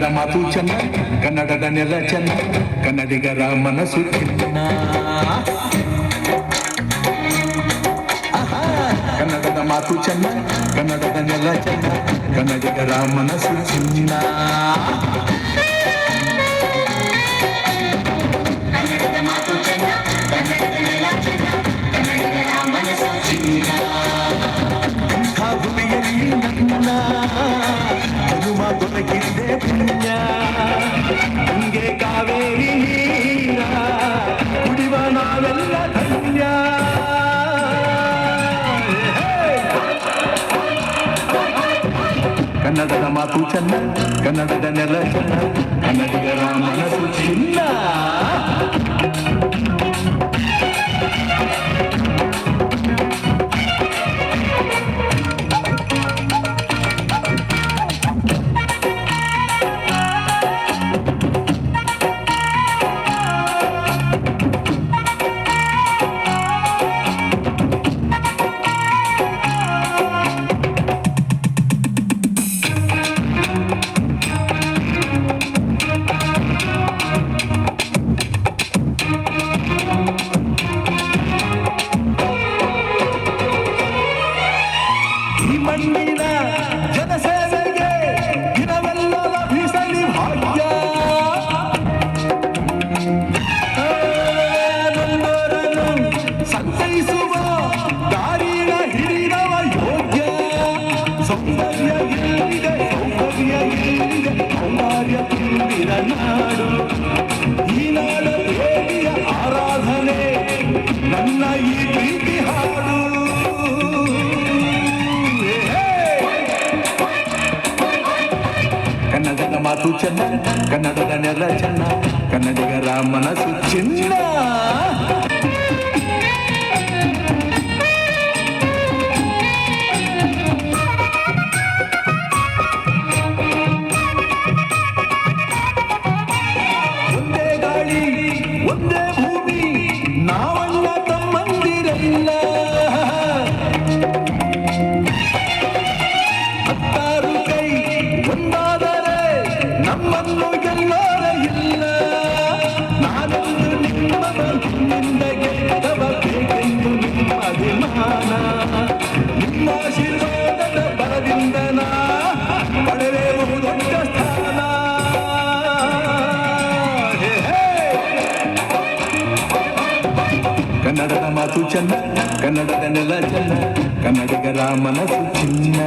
ಕನ್ನಡದ ಮಾತು ಚೆನ್ನ, ಕನ್ನಡದ ನೆಲ ಚೆನ್ನ, ಕನ್ನಡಿಗರ ಮನಸ್ಸು ಚಿನ್ನ. ಕನ್ನಡದ ಮಾತು ಚೆನ್ನ, ಕನ್ನಡದ ನೆಲ ಚೆನ್ನ, ಕನ್ನಡಿಗರ ಮನಸ್ಸು ಚಿನ್ನ. ಕನ್ನಡದ ಮಾತು ಚೆನ್ನ, ಕನ್ನಡದ ನೆಲ ಚೆನ್ನ, ಕನ್ನಡಿಗರ ಮನಸ್ಸು ಚಿನ್ನ. ಇಂಥ ಭೂಮಿಯಲ್ಲಿ ನನ್ನ ಹನುಮ ದೊರಕಿದ್ದೆ ಪುಣ್ಯ. ಹಂಗೆ ಕಾವೇರಿ ನೀರ ಕುಡಿವ ನಾವೆಲ್ಲ ಧನ್ಯ. ಕನ್ನಡದ ಮಾತು ಚೆನ್ನ, ಕನ್ನಡದ ನೆಲ ಚೆನ್ನ, ಕನ್ನಡಿಗರ ಮನಸ್ಸು ಚಿನ್ನ. ಮಣ್ಣಿನ ಜನಸೇವೆಗೆ ದಿನವೆಲ್ಲ ಲಭಿಸಲಿ ಭಾಗ್ಯ. ನೊಂದವರನ್ನು ಸಂತೈಸುವ ದಾರಿನ ಹಿಡಿದವ ಯೋಗ್ಯ. ಸೌಂದರ್ಯ ಇಲ್ಲಿದೆ, ಸೌಂದರ್ಯ ಇಲ್ಲಿದೆ, ಸೌಂದರ್ಯ ತುಂಬಿದ ನಾಡು. ಈ ನಾಡ ದೇವಿಯ ಆರಾಧನೆ ನನ್ನ ಈ ಪ್ರೀತಿ ಹಾಡು. ಕನ್ನಡದ ಮಾತು ಚೆನ್ನ, ಕನ್ನಡದ ನೆಲ ಚೆನ್ನ, ಕನ್ನಡಿಗರ ಮನಸ್ಸು ಚಿನ್ನ. ಒಂದೇ ಗಾಳಿ ಒಂದೇ ಭೂಮಿ ನಾವಣ್ಣ ತಮ್ಮಂದಿರಲ್ಲ. ಹತ್ತಾರು ಕೈ ಒಂದಾದರೆ ನಮ್ಮನ್ನು ಗೆಲ್ಲೋರ ಇಲ್ಲ. ನಾನೊಂದು ನಿಮ್ಮಿಂದ ಗೆದ್ದವ ಬೇಕೆಂದು ನಿಮ್ಮ ಅಭಿಮಾನ. ನಿಮ್ಮ ಆಶೀರ್ವಾದದ ಬಲದಿಂದ ನಾ ಪಡೆಯುವುದು ದೊಡ್ಡ ಸ್ಥಾನ. ಕನ್ನಡದ ಮಾತು ಚೆನ್ನ, ಕನ್ನಡದ ನೆಲ ಚೆನ್ನ, ಕನ್ನಡಿಗರ ಮನಸ್ಸು ಚಿನ್ನ.